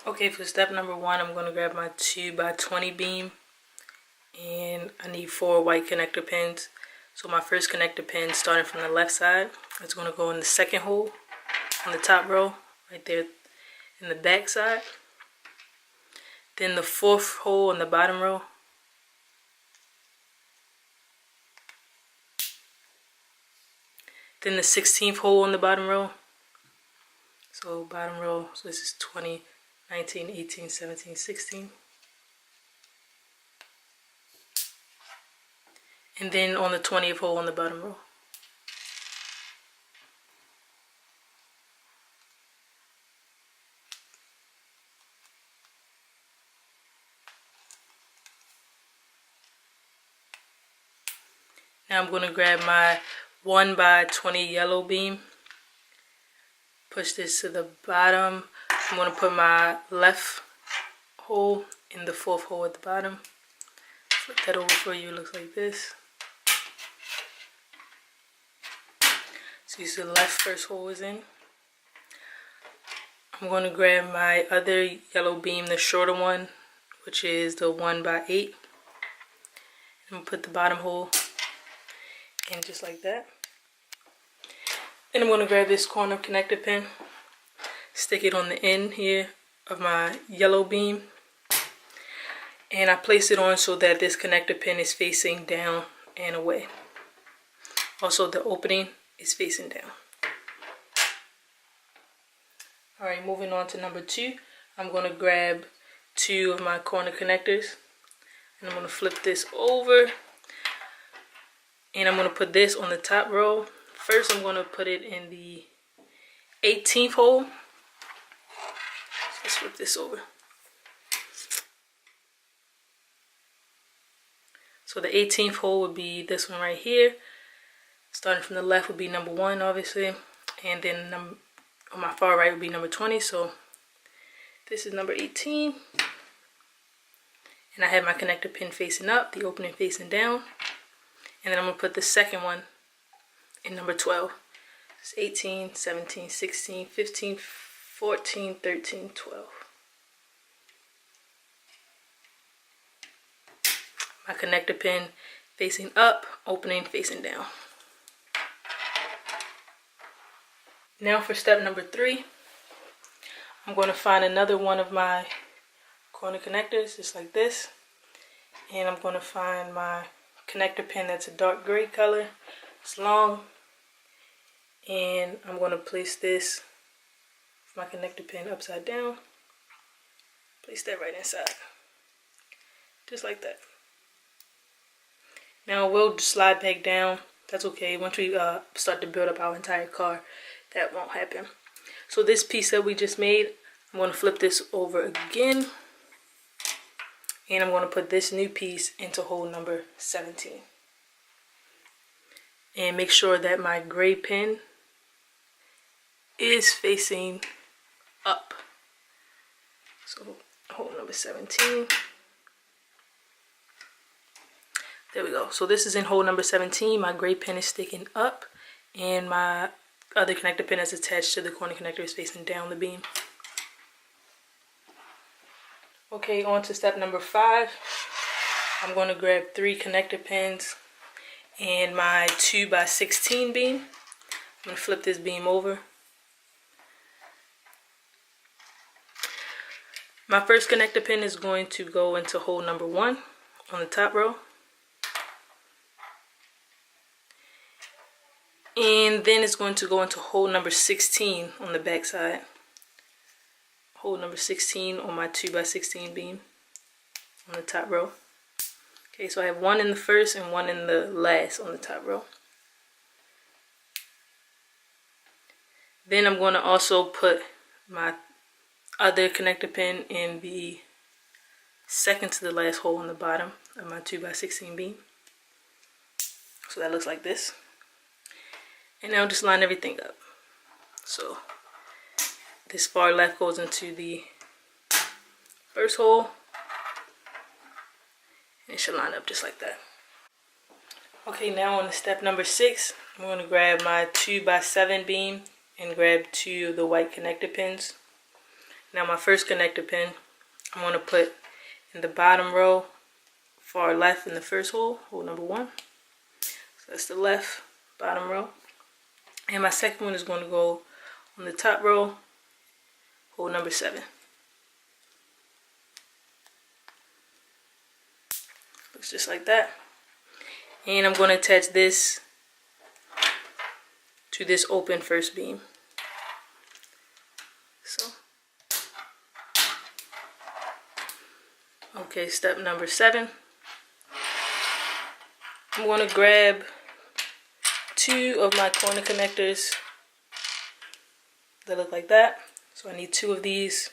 Okay, for step number 1, I'm going to grab my 2x20 beam, and I need 4 white connector pins. So my first connector pin, starting from the left side, is going to go in the second hole on the top row, right there in the back side. Then the 4th hole on the bottom row. Then the 16th hole on the bottom row. So bottom row, so this is 20, 19, 18, 17, 16. And then on the 20th hole on the bottom row. Now I'm going to grab my 1x20 yellow beam. Push this to the bottom. I'm going to put my left hole in the 4th hole at the bottom. Flip that over for you, it looks like this. So you see the left first hole is in. I'm going to grab my other yellow beam, the shorter one, which is the 1x8. And put the bottom hole in just like that. Then I'm going to grab this corner connector pin, stick it on the end here of my yellow beam, and I place it on so that this connector pin is facing down and away. Also, the opening is facing down. Alright, moving on to number 2, I'm going to grab 2 of my corner connectors, and I'm going to flip this over, and I'm going to put this on the top row. First, I'm going to put it in the 18th hole. So let's flip this over. So the 18th hole would be this one right here. Starting from the left would be number 1, obviously. And then on my far right would be number 20. So this is number 18. And I have my connector pin facing up, the opening facing down. And then I'm going to put the second one in number 12. It's 18, 17, 16, 15, 14, 13, 12. My connector pin facing up, opening facing down. Now for step number 3, I'm going to find another one of my corner connectors, just like this. And I'm going to find my connector pin that's a dark gray color. It's long. And I'm going to place this, my connector pin, upside down. Place that right inside. Just like that. Now we'll slide back down. That's okay. Once we start to build up our entire car, that won't happen. So this piece that we just made, I'm going to flip this over again. And I'm going to put this new piece into hole number 17. And make sure that my gray pin is facing up. So hole number 17. There we go. So this is in hole number 17. My gray pin is sticking up, and my other connector pin is attached to the corner connector is facing down the beam. Okay, on to step number 5. I'm going to grab 3 connector pins and my 2x16 beam. I'm going to flip this beam over. My first connector pin is going to go into hole number 1 on the top row. And then it's going to go into hole number 16 on the back side. Hole number 16 on my 2x16 beam on the top row. Okay, so I have 1 in the first and 1 in the last on the top row. Then I'm going to also put my other connector pin in the second to the last hole on the bottom of my 2x16 beam. So that looks like this. And now just line everything up. So this far left goes into the first hole. And it should line up just like that. Okay, now on to step number 6, I'm going to grab my 2x7 beam and grab 2 of the white connector pins. Now my first connector pin, I'm going to put in the bottom row, far left in the first hole, hole number 1. So that's the left bottom row. And my second one is going to go on the top row, hole number 7. Looks just like that. And I'm going to attach this to this open first beam. So, okay, step number 7. I'm going to grab 2 of my corner connectors that look like that. So I need 2 of these,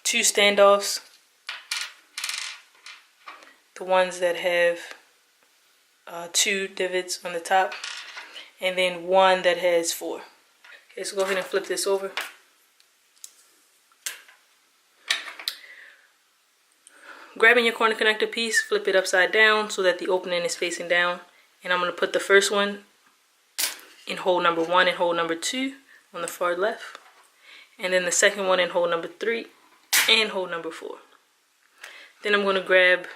2 standoffs, the ones that have 2 divots on the top, and then 1 that has 4. Okay, so go ahead and flip this over. Grabbing your corner connector piece, flip it upside down so that the opening is facing down. And I'm going to put the first one in hole number 1 and hole number 2 on the far left. And then the second one in hole number 3 and hole number 4. Then I'm going to grab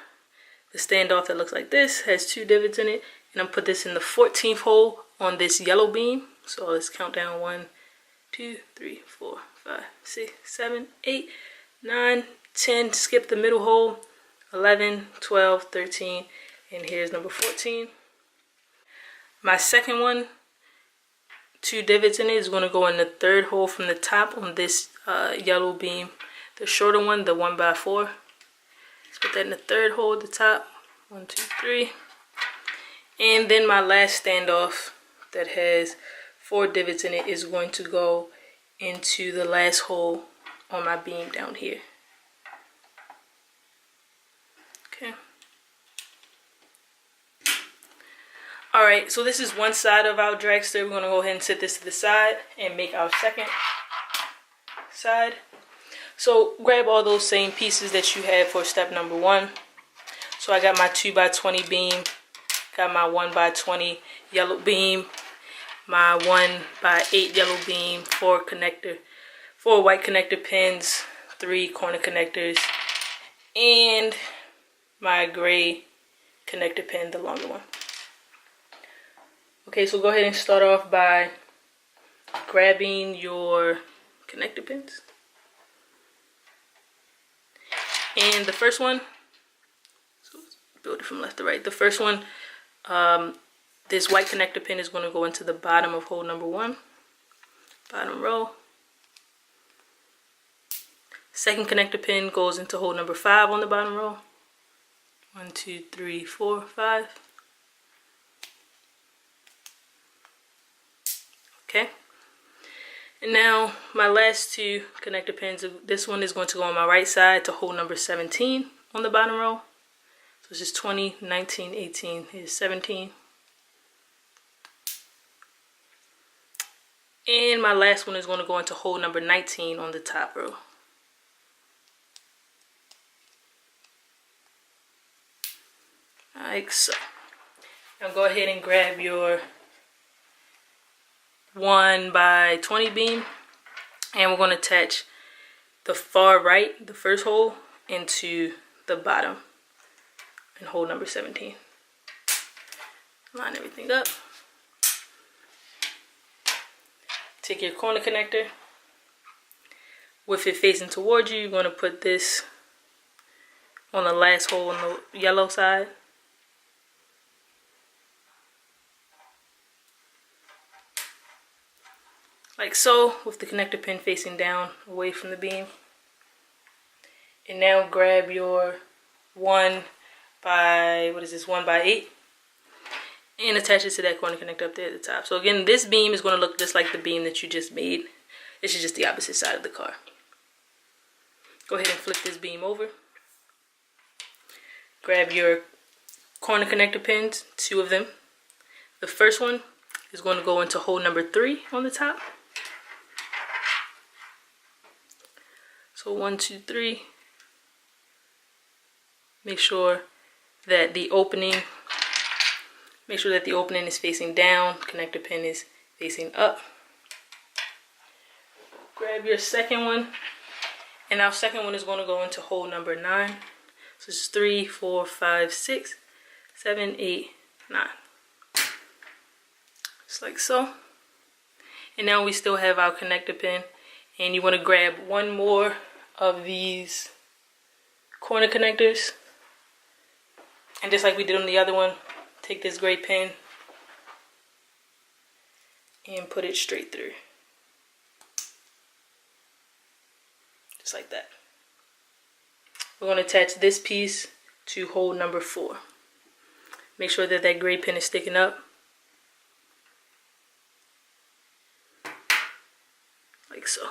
the standoff that looks like this, has 2 divots in it. And I'm going to put this in the 14th hole on this yellow beam. So let's count down 1, 2, 3, 4, 5, 6, 7, 8, 9, 10, skip the middle hole, 11, 12, 13, and here's number 14. My second one, 2 divots in it, is going to go in the 3rd hole from the top on this yellow beam. The shorter one, the 1x4. Let's put that in the 3rd hole at the top. 1, 2, 3. And then my last standoff that has 4 divots in it is going to go into the last hole on my beam down here. Okay. Alright, so this is one side of our dragster. We're going to go ahead and set this to the side and make our second side. So grab all those same pieces that you had for step number 1. So I got my 2x20 beam, got my 1x20 yellow beam, my 1x8 yellow beam, 4 white connector pins, 3 corner connectors, and my gray connector pin, the longer one. Okay, so go ahead and start off by grabbing your connector pins. And the first one, so build it from left to right. The first one, this white connector pin is going to go into the bottom of hole number 1, bottom row. Second connector pin goes into hole number 5 on the bottom row. 1, 2, 3, 4, 5. Okay. And now my last 2 connector pins, this one is going to go on my right side to hole number 17 on the bottom row. So this is 20, 19, 18, here's 17. And my last one is going to go into hole number 19 on the top row. Like so. Now go ahead and grab your 1x20 beam, and we're going to attach the far right, the first hole, into the bottom in hole number 17. Line everything up. Take your corner connector. With it facing towards you, you're going to put this on the last hole on the yellow side. Like so, with the connector pin facing down away from the beam. And now grab your 1x8 and attach it to that corner connector up there at the top. So again, this beam is going to look just like the beam that you just made. This is just the opposite side of the car. Go ahead and flip this beam over. Grab your corner connector pins, 2 of them. The first one is going to go into hole number 3 on the top. So 1, 2, 3. Make sure that the opening is facing down. Connector pin is facing up. grab your second one, and our second one is going to go into hole number 9. So this is 3, 4, 5, 6, 7, 8, 9. Just like so. And now we still have our connector pin, and you want to grab one more of these corner connectors, and just like we did on the other one, take this gray pin and put it straight through. Just like that. We're going to attach this piece to hole number 4. Make sure that that gray pin is sticking up. Like so.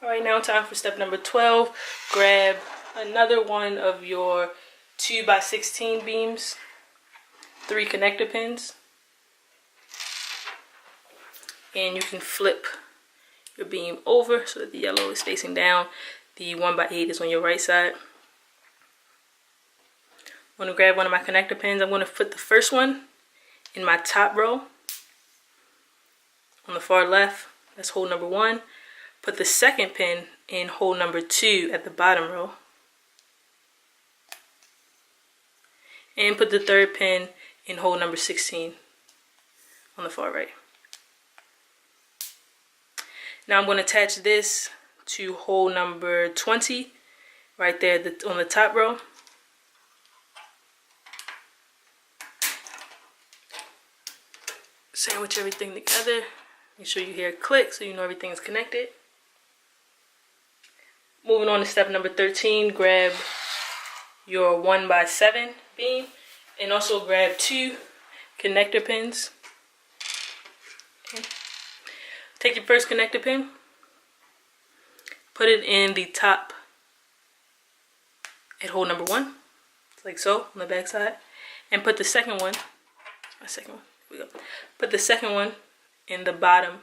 Alright, now time for step number 12. Grab another one of your 2x16 beams, 3 connector pins, and you can flip your beam over so that the yellow is facing down. The 1x8 is on your right side. I'm going to grab one of my connector pins. I'm going to put the first one in my top row on the far left. That's hole number 1. Put the second pin in hole number 2 at the bottom row. And put the third pin in hole number 16 on the far right. Now I'm going to attach this to hole number 20 right there on the top row. Sandwich everything together. Make sure you hear a click so you know everything is connected. Moving on to step number 13, grab your 1x7 beam and also grab 2 connector pins. Okay. Take your first connector pin, put it in the top at hole number 1, like so, on the back side, and put the second one, here we go. Put the second one in the bottom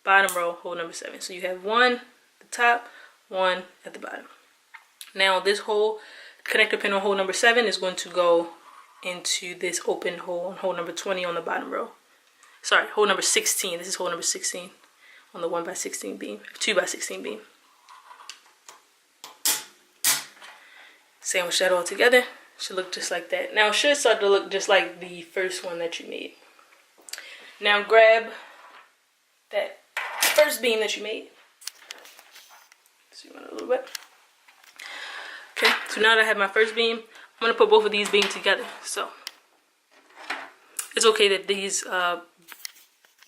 row, hole number 7. So you have 1 at the top, 1 at the bottom. Now this whole connector pin on hole number 7 is going to go into this open hole on hole number 20 on the bottom row. Sorry, hole number 16. This is hole number 16 on the 1x16 beam, 2x16 beam. Sandwich that all together. Should look just like that. Now it should start to look just like the first one that you made. Now grab that first beam that you made. Zoom in a little bit. Okay, so now that I have my first beam, I'm going to put both of these beams together. So it's okay that these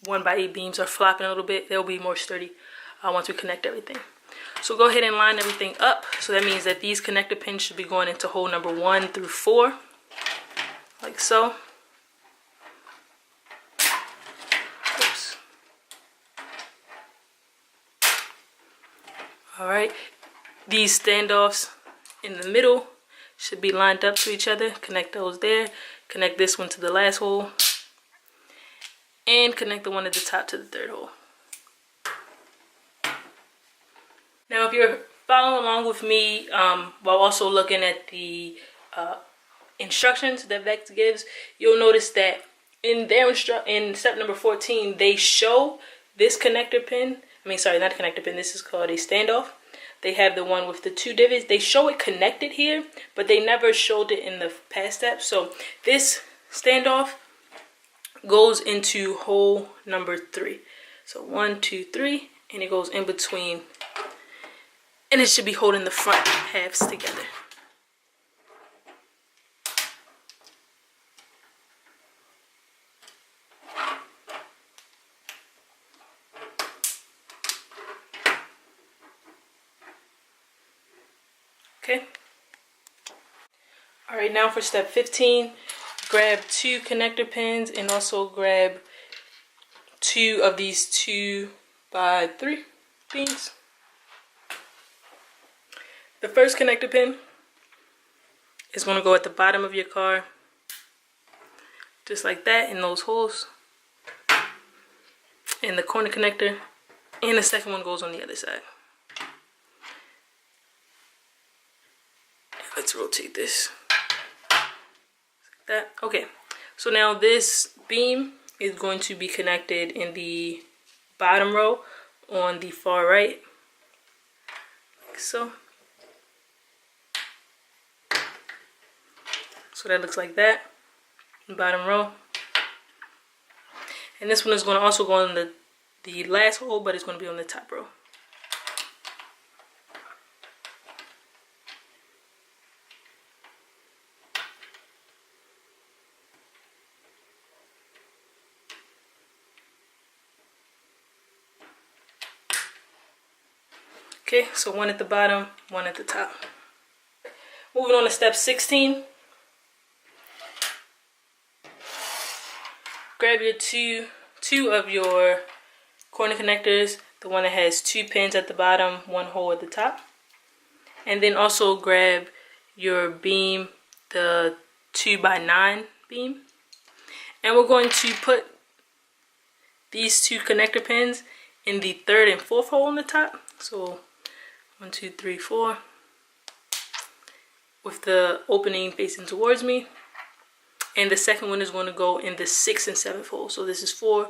1x8 beams are flopping a little bit. They'll be more sturdy once we connect everything. So go ahead and line everything up. So that means that these connector pins should be going into hole number 1 through 4, like so. Oops. All right, these standoffs in the middle should be lined up to each other. Connect those there. Connect this one to the last hole, and connect the one at the top to the third hole. Now if you're following along with me while also looking at the instructions that VEX gives, you'll notice that in their in step number 14, they show this connector pin. I mean, sorry, not a connector pin. This is called a standoff. They have the one with the 2 divots. They show it connected here, but they never showed it in the past step. So this standoff goes into hole number 3. So 1, 2, 3, and it goes in between. And it should be holding the front halves together. Okay. All right, now for step 15, grab 2 connector pins and also grab 2 of these 2x3 beams. The first connector pin is going to go at the bottom of your car, just like that, in those holes, in the corner connector, and the second one goes on the other side. Let's rotate this. Like that. Okay, so now this beam is going to be connected in the bottom row on the far right, like so. So that looks like that, bottom row. And this one is going to also go on the last hole, but it's going to be on the top row. Okay, so one at the bottom, one at the top. Moving on to step 16. Grab your two of your corner connectors, the one that has 2 pins at the bottom, 1 hole at the top. And then also grab your beam, the 2x9 beam. And we're going to put these 2 connector pins in the 3rd and 4th hole on the top. So 1, 2, 3, 4, with the opening facing towards me. And the second one is going to go in the 6th and 7th hole. So this is 4,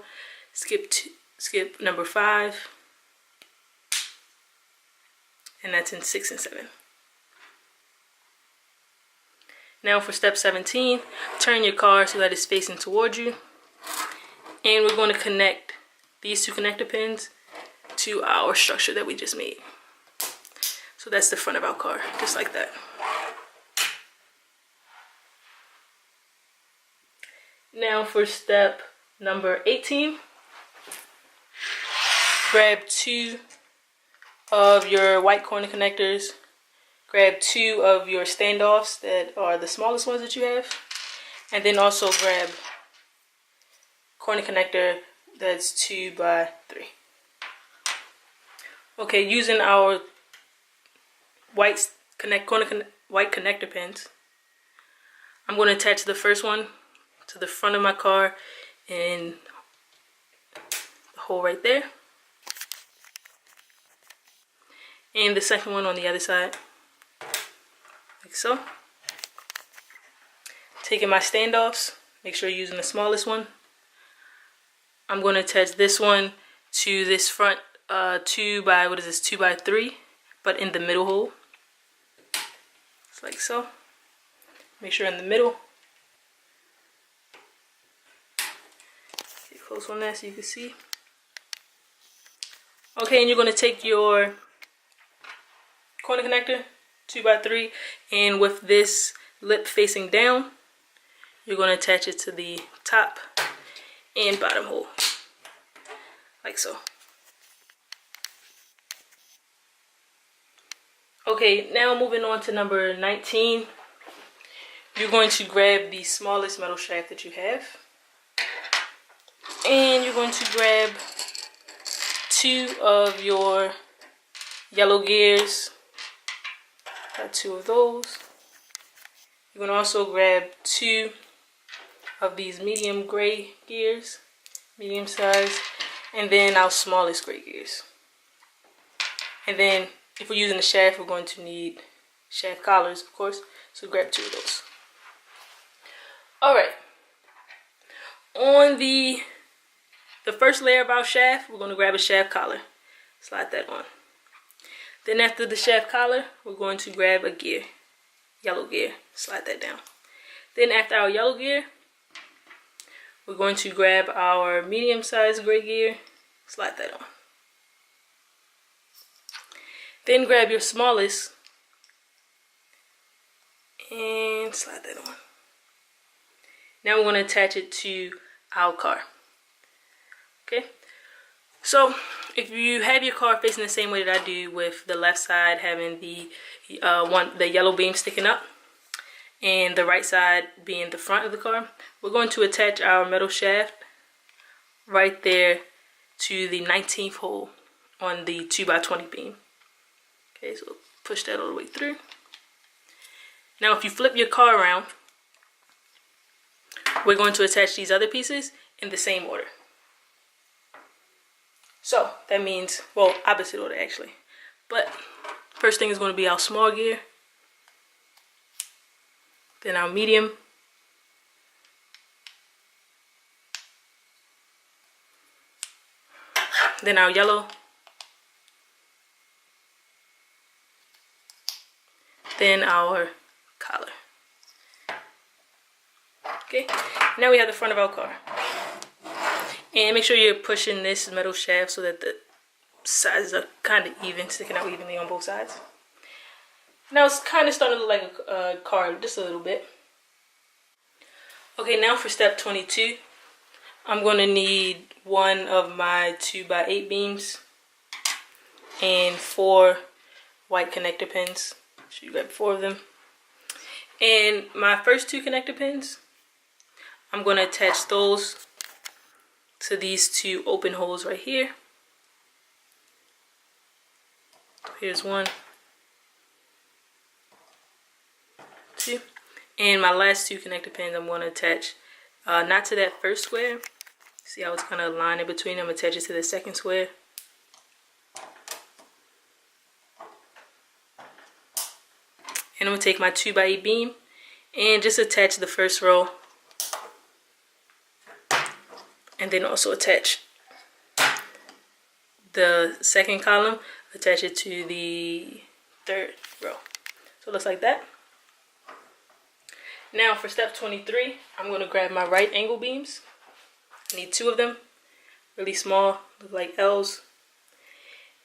skip number 5, and that's in 6 and 7. Now for step 17, turn your car so that it's facing towards you. And we're going to connect these 2 connector pins to our structure that we just made. So that's the front of our car, just like that. Now for step number 18, grab 2 of your white corner connectors, grab 2 of your standoffs that are the smallest ones that you have, and then also grab corner connector that's 2x3. Okay, using our white connector pins, I'm going to attach the first one to the front of my car in the hole right there, and the second one on the other side, like so. Taking my standoffs, make sure you're using the smallest one. I'm going to attach this one to this front 2x3, but in the middle hole. It's like so. Make sure in the middle. Get close on that so you can see. Okay, and you're going to take your corner connector 2x3, and with this lip facing down, you're going to attach it to the top and bottom hole, like so. Okay, now moving on to number 19. You're going to grab the smallest metal shaft that you have, and you're going to grab 2 of your yellow gears. Got 2 of those. You're going to also grab 2 of these medium gray gears, medium size, and then our smallest gray gears. And then if we're using the shaft, we're going to need shaft collars, of course, so grab 2 of those. Alright, on the first layer of our shaft, we're going to grab a shaft collar, slide that on. Then after the shaft collar, we're going to grab a gear, yellow gear, slide that down. Then after our yellow gear, we're going to grab our medium-sized gray gear, slide that on. Then grab your smallest and slide that on. Now we're going to attach it to our car. Okay, so if you have your car facing the same way that I do, with the left side having the yellow beam sticking up and the right side being the front of the car, we're going to attach our metal shaft right there to the 19th hole on the 2x20 beam. Okay, so push that all the way through. Now if you flip your car around, we're going to attach these other pieces in the same order. So that means, well, opposite order actually. But first thing is going to be our small gear, then our medium, then our yellow, then our collar. Okay, now we have the front of our car. And make sure you're pushing this metal shaft so that the sides are kind of even, sticking out evenly on both sides. Now it's kind of starting to look like a car, just a little bit. Okay, now for step 22, I'm going to need one of my 2x8 beams and 4 white connector pins. So you grab 4 of them. And my first 2 connector pins, I'm going to attach those to these 2 open holes right here. Here's 1, 2. And my last 2 connector pins I'm going to attach not to that first square. See how it's kind of aligned in between them, attach it to the second square. And I'm going to take my 2x8 beam and just attach the first row. And then also attach the second column, attach it to the third row. So it looks like that. Now for step 23, I'm going to grab my right angle beams. I need 2 of them, really small, look like L's.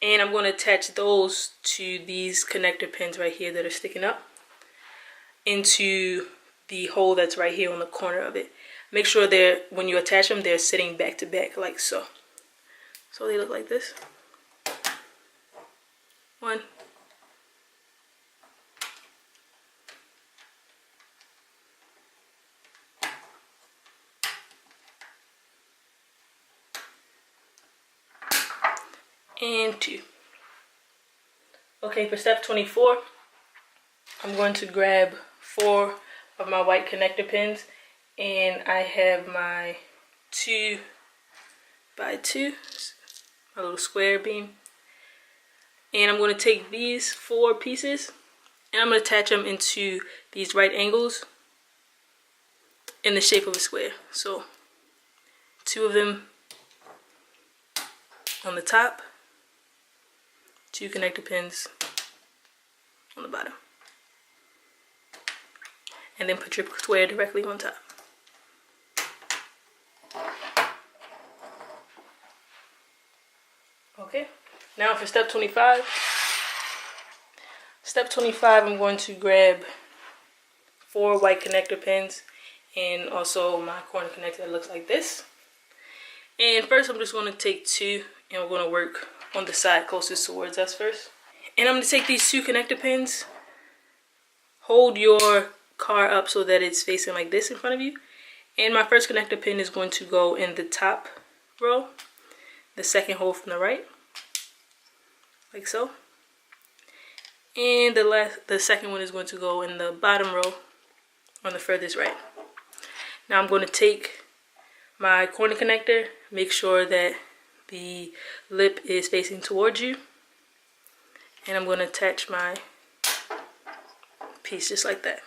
And I'm going to attach those to these connector pins right here that are sticking up into the hole that's right here on the corner of it. Make sure when you attach them, they're sitting back to back like so. So they look like this. 1. And 2. Okay, for step 24, I'm going to grab 4 of my white connector pins, and I have my 2x2, my little square beam, and I'm going to take these 4 pieces and I'm going to attach them into these right angles in the shape of a square. So 2 of them on the top, 2 connector pins on the bottom, and then put your square directly on top. Okay, now for step 25. Step 25, I'm going to grab 4 white connector pins and also my corner connector that looks like this. And first I'm just going to take 2 and we're going to work on the side closest towards us first. And I'm going to take these 2 connector pins, hold your car up so that it's facing like this in front of you. And my first connector pin is going to go in the top row, the second hole from the right, like so. And the second one is going to go in the bottom row on the furthest right. Now I'm going to take my corner connector, make sure that the lip is facing towards you, and I'm going to attach my piece just like that.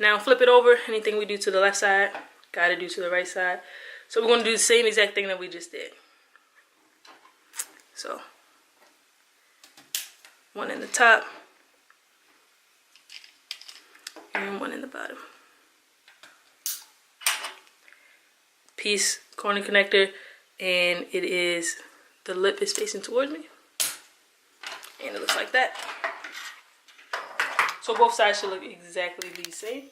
Now flip it over. Anything we do to the left side, gotta do to the right side. So we're going to do the same exact thing that we just did. So 1 in the top and 1 in the bottom. Piece, corner connector, and the lip is facing towards me, and it looks like that. So both sides should look exactly the same.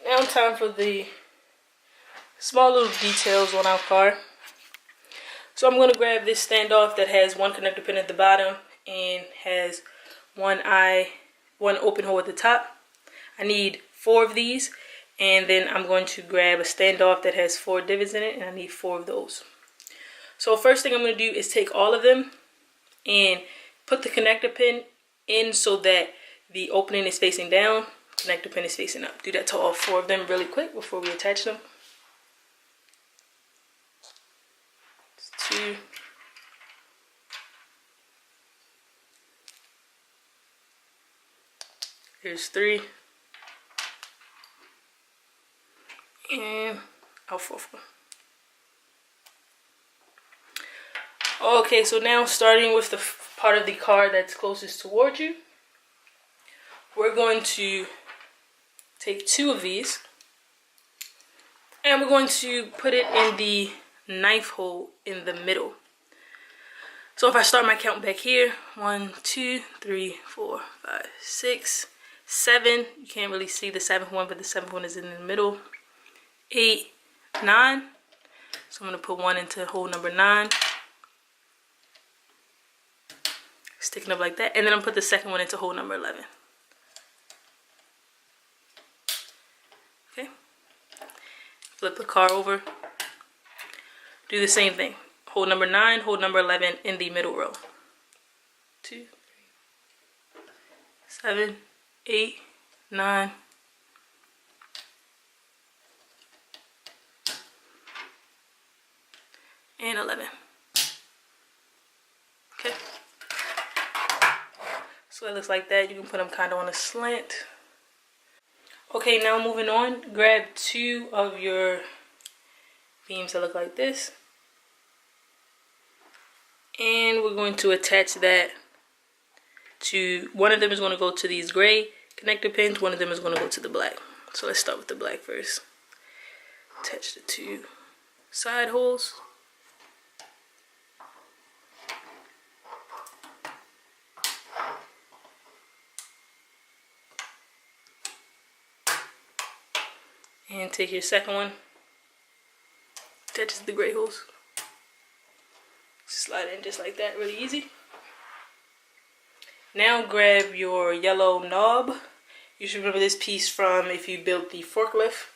Now time for the small little details on our car. So I'm going to grab this standoff that has 1 connector pin at the bottom and has one open hole at the top. I need 4 of these, and then I'm going to grab a standoff that has 4 divots in it, and I need 4 of those. So first thing I'm going to do is take all of them and put the connector pin in so that the opening is facing down, connector pin is facing up. Do that to all 4 of them really quick before we attach them. 2, here's 3, and our 4th one. Okay, so now starting with the part of the car that's closest towards you, we're going to take 2 of these and we're going to put it in the knife hole in the middle. So if I start my count back here, 1, 2, 3, 4, 5, 6, 7. You can't really see the 7th one, but the 7th one is in the middle. 8, 9. So I'm going to put 1 into hole number 9. Sticking up like that. And then I'm going to put the second one into hole number 11. Okay. Flip the car over. Do the same thing. Hole number 9, hole number 11 in the middle row. 2, 3, 7, 8, 9. And 11. Okay. So it looks like that. You can put them kind of on a slant. Okay, now moving on. Grab 2 of your beams that look like this. And we're going to attach that to, one of them is going to go to these gray connector pins, one of them is going to go to the black. So let's start with the black first. Attach the 2 side holes. And take your second one, attach it to the gray holes. Slide in just like that, really easy. Now grab your yellow knob. You should remember this piece from if you built the forklift.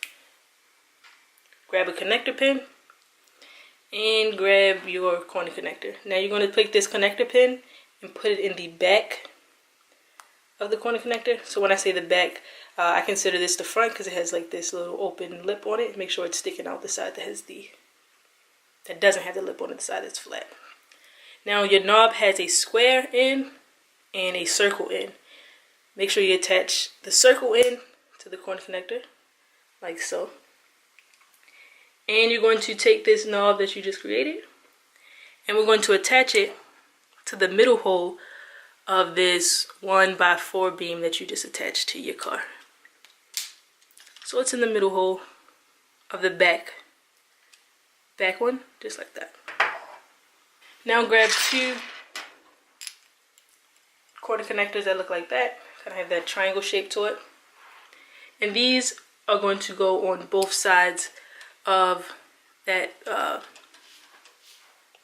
Grab a connector pin and grab your corner connector. Now you're going to take this connector pin and put it in the back of the corner connector. So when I say the back, I consider this the front because it has like this little open lip on it. Make sure it's sticking out the side that doesn't have the lip on it, the side that's flat. Now your knob has a square end and a circle end. Make sure you attach the circle end to the corner connector, like so. And you're going to take this knob that you just created, and we're going to attach it to the middle hole of this 1x4 beam that you just attached to your car. So it's in the middle hole of the back one, just like that. Now grab 2 corner connectors that look like that, kind of have that triangle shape to it. And these are going to go on both sides of that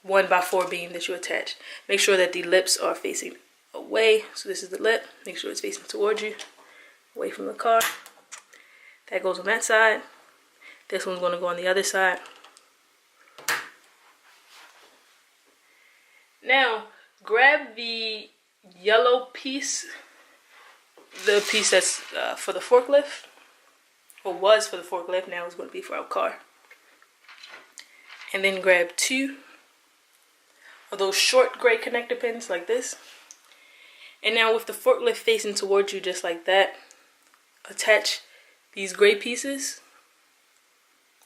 1x4 beam that you attach. Make sure that the lips are facing away. So this is the lip. Make sure it's facing towards you, away from the car. That goes on that side. This one's going to go on the other side. Now, grab the yellow piece, the piece that's for the forklift, or was for the forklift, now it's going to be for our car. And then grab 2 of those short gray connector pins like this. And now with the forklift facing towards you just like that, attach these gray pieces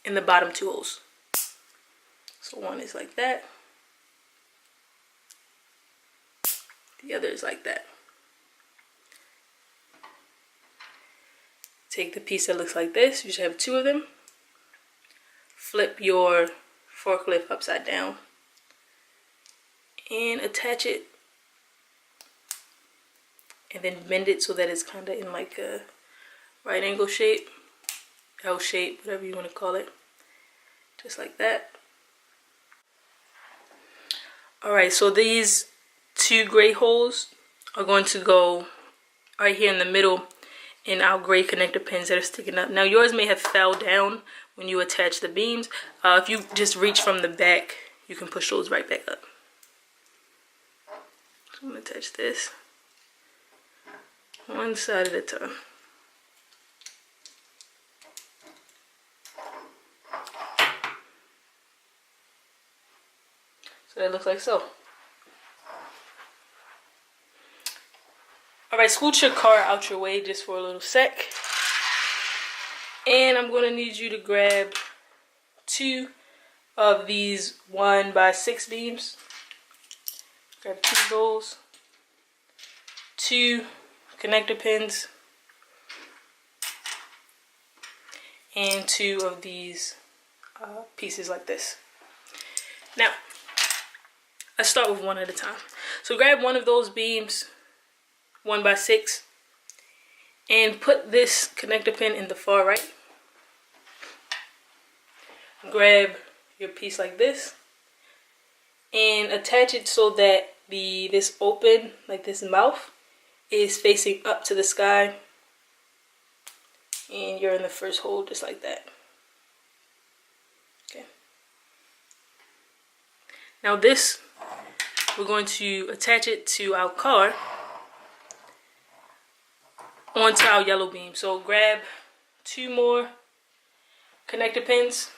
in the bottom 2 holes. So one is like that. The other is like that. Take the piece that looks like this. You should have 2 of them. Flip your forklift upside down and attach it, and then bend it so that it's kind of in like a right angle shape, L shape, whatever you want to call it, just like that. Alright, so these 2 gray holes are going to go right here in the middle in our gray connector pins that are sticking up. Now yours may have fell down when you attach the beams. If you just reach from the back, you can push those right back up. So I'm going to attach this one side at a time. So that looks like so. Alright, scoot your car out your way just for a little sec. And I'm going to need you to grab 2 of these 1x6 beams. Grab 2 of those, 2 connector pins, and 2 of these pieces like this. Now, let's start with one at a time. So grab one of those beams, 1x6, and put this connector pin in the far right. Grab your piece like this and attach it so that this open, like this mouth, is facing up to the sky, and you're in the first hole just like that. Okay. Now this, we're going to attach it to our car onto our yellow beam. So grab 2 more connector pins,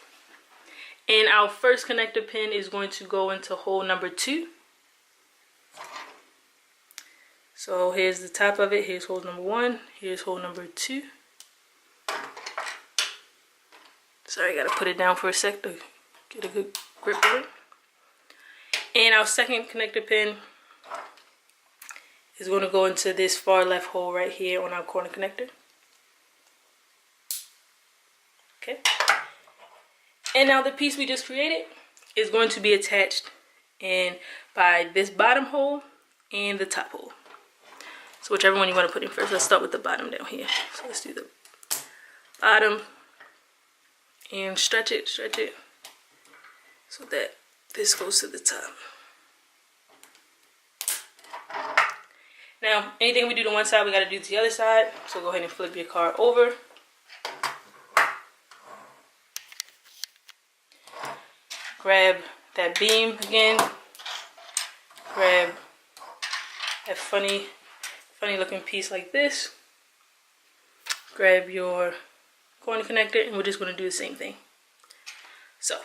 and our first connector pin is going to go into hole number 2. So here's the top of it, here's hole number 1, here's hole number 2. Sorry, I gotta put it down for a sec to get a good grip of it. And our second connector pin is going to go into this far left hole right here on our corner connector. Okay. And now the piece we just created is going to be attached in by this bottom hole and the top hole. So whichever one you want to put in first. Let's start with the bottom down here. So let's do the bottom and stretch it so that this goes to the top. Now, anything we do to one side, we got to do to the other side. So go ahead and flip your car over. Grab that beam again. Grab that funny looking piece like this. Grab your corner connector, and we're just going to do the same thing. So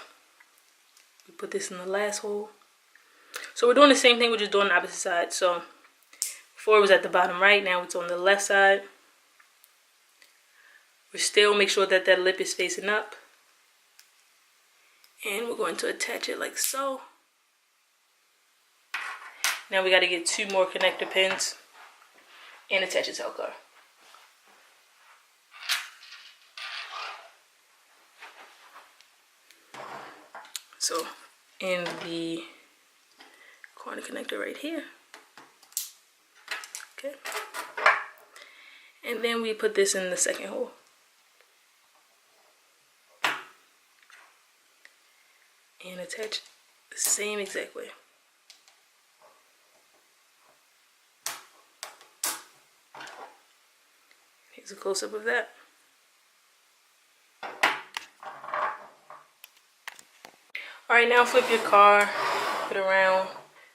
we put this in the last hole. So we're doing the same thing, we're just doing the opposite side. So before it was at the bottom right, now it's on the left side. We still make sure that that lip is facing up, and we're going to attach it like so. Now we got to get 2 more connector pins and attach it to our car. So in the corner connector right here. Okay. And then we put this in the second hole. And attach it the same exact way. Here's a close-up of that. Alright, now flip your car, put it around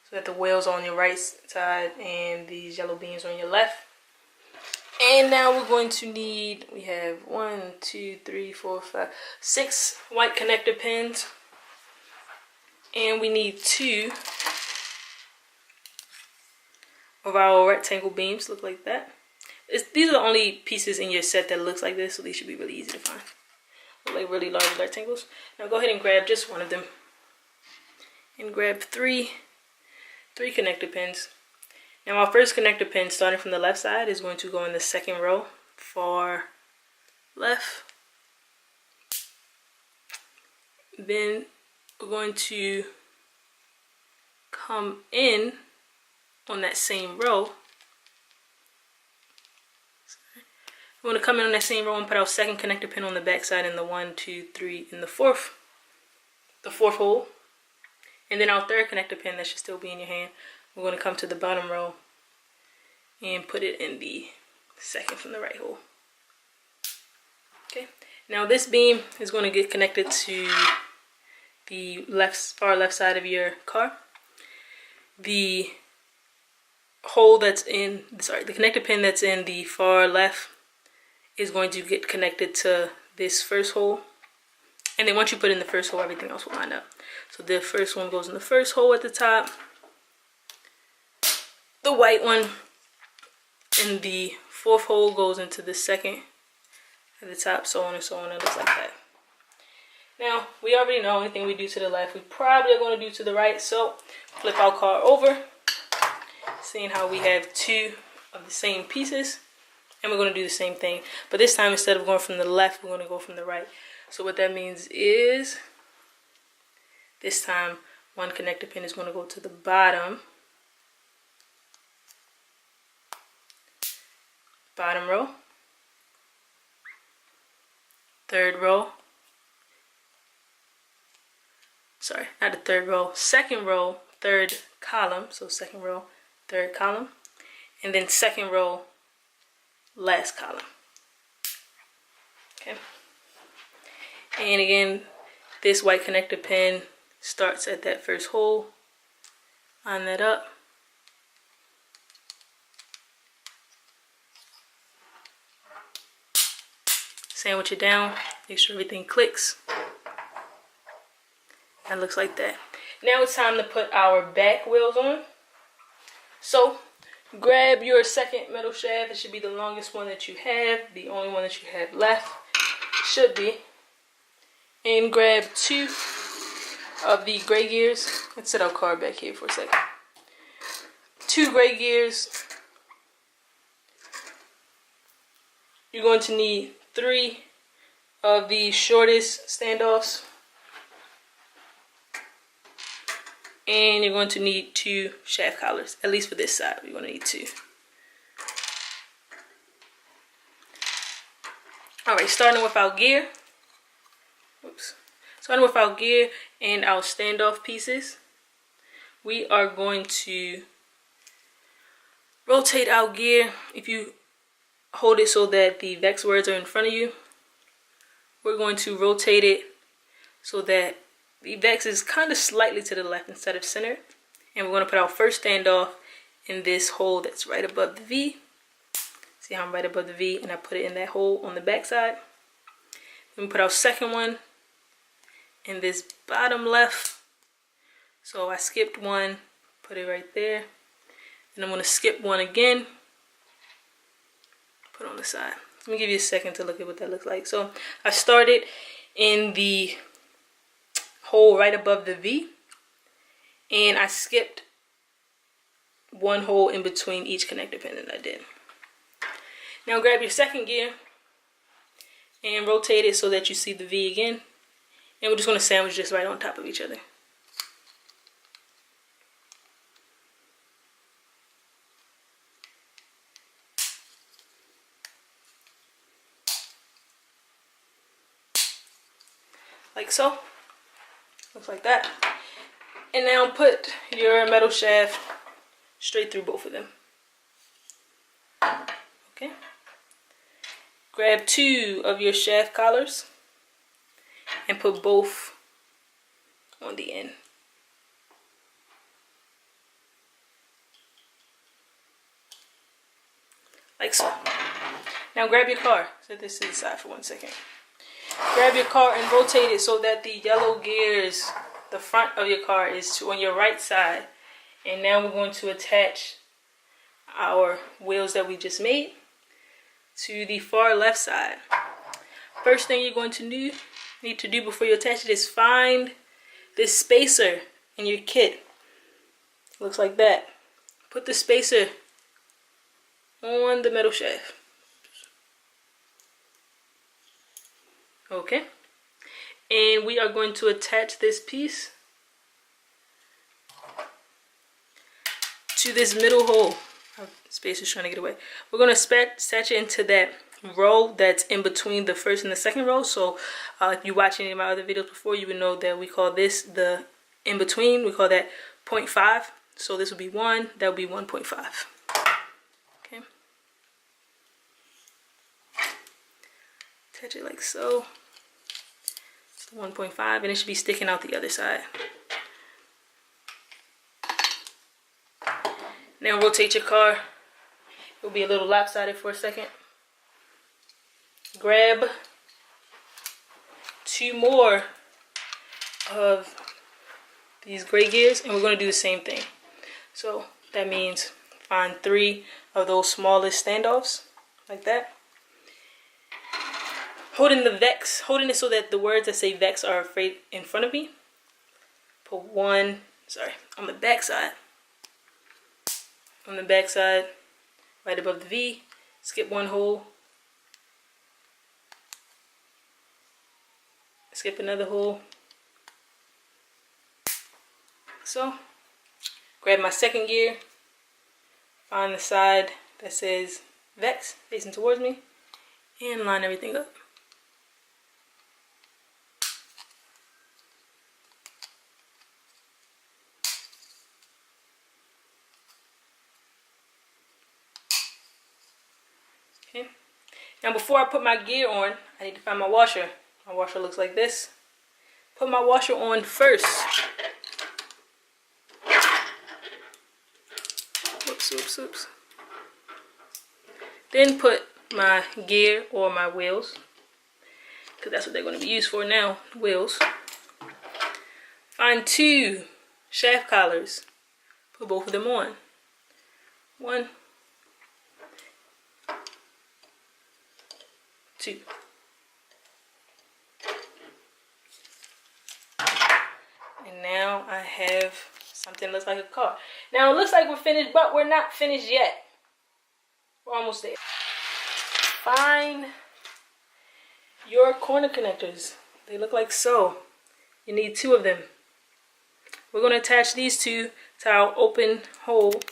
so that the wheels are on your right side and these yellow beams are on your left. And now we're going to need, we have 1, 2, 3, 4, 5, 6 white connector pins. And we need 2 of our rectangle beams, look like that. These are the only pieces in your set that looks like this, so these should be really easy to find. Look like really large rectangles. Now go ahead and grab just one of them. And grab 3 connector pins. Now our first connector pin, starting from the left side, is going to go in the second row, far left. Then we're going to come in on that same row. We're going to come in on that same row and put our second connector pin on the back side in the 1, 2, 3, in the fourth hole. And then our third connector pin that should still be in your hand, we're going to come to the bottom row and put it in the second from the right hole. Okay. Now this beam is going to get connected to the far left side of your car. The hole that's in, the connector pin that's in the far left is going to get connected to this first hole. And then once you put in the first hole, everything else will line up. So the first one goes in the first hole at the top. The white one in the fourth hole goes into the second at the top, so on and so on. It looks like that. Now, we already know anything we do to the left, we probably are going to do to the right. So flip our car over, seeing how we have two of the same pieces, and we're going to do the same thing, but this time instead of going from the left, we're going to go from the right. So what that means is this time one connector pin is going to go to the bottom row, third row, sorry, not the third row, second row, third column, so second row, third column, and then second row, last column. Okay. And again, this white connector pin starts at that first hole. Line that up. Sandwich it down. Make sure everything clicks. That looks like that. Now it's time to put our back wheels on. So grab your second metal shaft. It should be the longest one that you have. The only one that you have left should be. And grab two of the gray gears. Let's set our car back here for a second. Two gray gears. You're going to need three of the shortest standoffs. And you're going to need two shaft collars, at least for this side. You're going to need two. Alright, starting with our gear. Oops. Starting with our gear and our standoff pieces, we are going to rotate our gear. If you hold it so that the VEX words are in front of you, we're going to rotate it so that the VEX is kind of slightly to the left instead of center. And we're going to put our first standoff in this hole that's right above the V. See how I'm right above the V, and I put it in that hole on the back side. Then we put our second one in this bottom left. So I skipped one, put it right there. And I'm going to skip one again, put it on the side. Let me give you a second to look at what that looks like. So I started in the hole right above the V, and I skipped one hole in between each connector pin that I did. Now grab your second gear and rotate it so that you see the V again, and we're just going to sandwich this right on top of each other. Like so. Looks like that. And now put your metal shaft straight through both of them. Okay. Grab two of your shaft collars and put both on the end. Like so. Now grab your car. Set this to the side for 1 second. Grab your car and rotate it so that the yellow gears, the front of your car, is on your right side. And now we're going to attach our wheels that we just made to the far left side. First thing you're going to need to do before you attach it is find this spacer in your kit. Looks like that. Put the spacer on the metal shaft. Okay, and we are going to attach this piece to this middle hole. Oh, space is trying to get away. We're going to attach it into that row that's in between the first and the second row. So if you watch any of my other videos before, you would know that we call this the in between. We call that 0.5. So this would be 1, that would be 1.5. Okay, attach it like so. 1.5, and it should be sticking out the other side. Now rotate your car. It'll be a little lopsided for a second. Grab two more of these gray gears, and we're going to do the same thing. So that means find 3 of those smallest standoffs, like that. Holding the VEX, holding it so that the words that say VEX are in front of me. Put one, on the back side. on the back side, right above the V. Skip one hole. Skip another hole. So, grab my second gear. Find the side that says VEX facing towards me. And line everything up. Okay. Now before I put my gear on, I need to find my washer. My washer looks like this. Put my washer on first. Oops. Then put my gear or my wheels, because that's what they're going to be used for now, wheels. Find 2 shaft collars. Put both of them on. 1, 2. And now I have something that looks like a car. Now it looks like we're finished, but we're not finished yet. We're almost there. Find your corner connectors. They look like so. You need 2 of them. We're going to attach these 2 to our open hole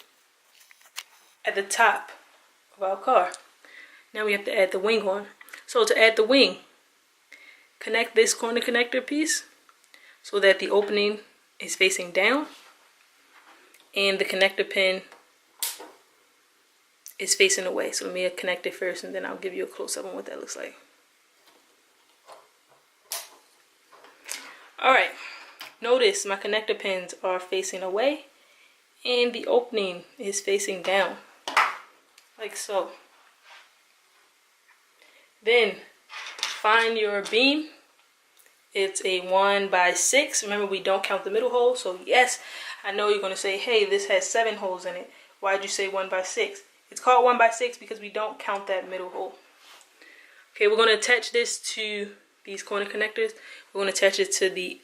at the top of our car. Now we have to add the wing on. So to add the wing, connect this corner connector piece so that the opening is facing down and the connector pin is facing away. So let me connect it first and then I'll give you a close-up on what that looks like. Alright, notice my connector pins are facing away and the opening is facing down, like so. Then find your beam. It's a 1x6. Remember, we don't count the middle hole. So yes, I know you're going to say, hey, this has 7 holes in it. Why'd you say 1x6? It's called 1x6 because we don't count that middle hole. Okay, we're going to attach this to these corner connectors. We're going to attach it to the,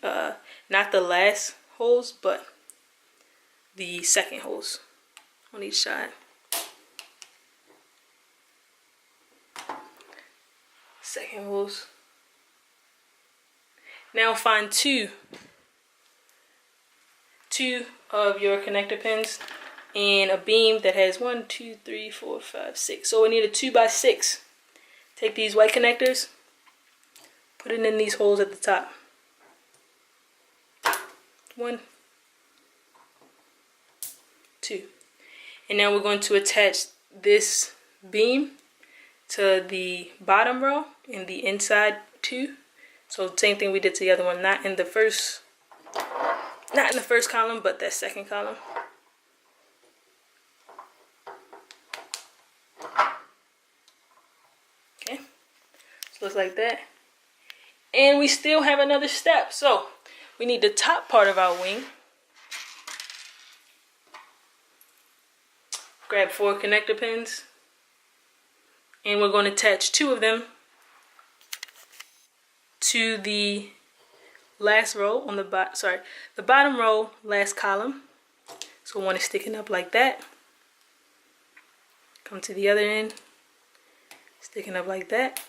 not the last holes, but the second holes on each side. Second holes. Now find two of your connector pins and a beam that has 1, 2, 3, 4, 5, 6. So we need a 2x6. Take these white connectors, put it in these holes at the top. 1, 2. And now we're going to attach this beam to the bottom row and the inside 2. So same thing we did to the other one, not in the first column, but that second column. Okay, so looks like that. And we still have another step. So we need the top part of our wing. Grab 4 connector pins. And we're going to attach 2 of them to the last row on the the bottom row, last column. So one is sticking up like that. Come to the other end, sticking up like that.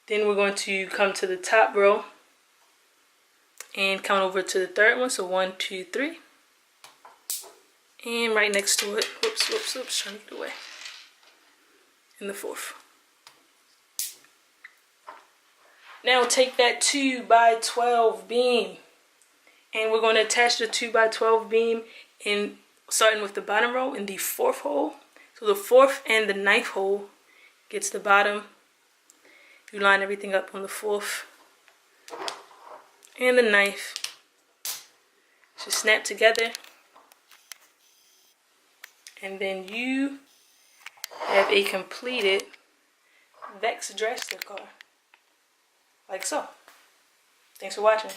Then we're going to come to the top row and count over to the third one. So 1, 2, 3. And right next to it, whoops, trying to get away. And the 4th. Now take that 2x12 beam and we're going to attach the 2x12 beam in, starting with the bottom row in the 4th hole. So the 4th and the 9th hole gets the bottom. You line everything up on the 4th and the 9th. Should snap together. And then you have a completed VEX Dragster car. Like so. Thanks for watching.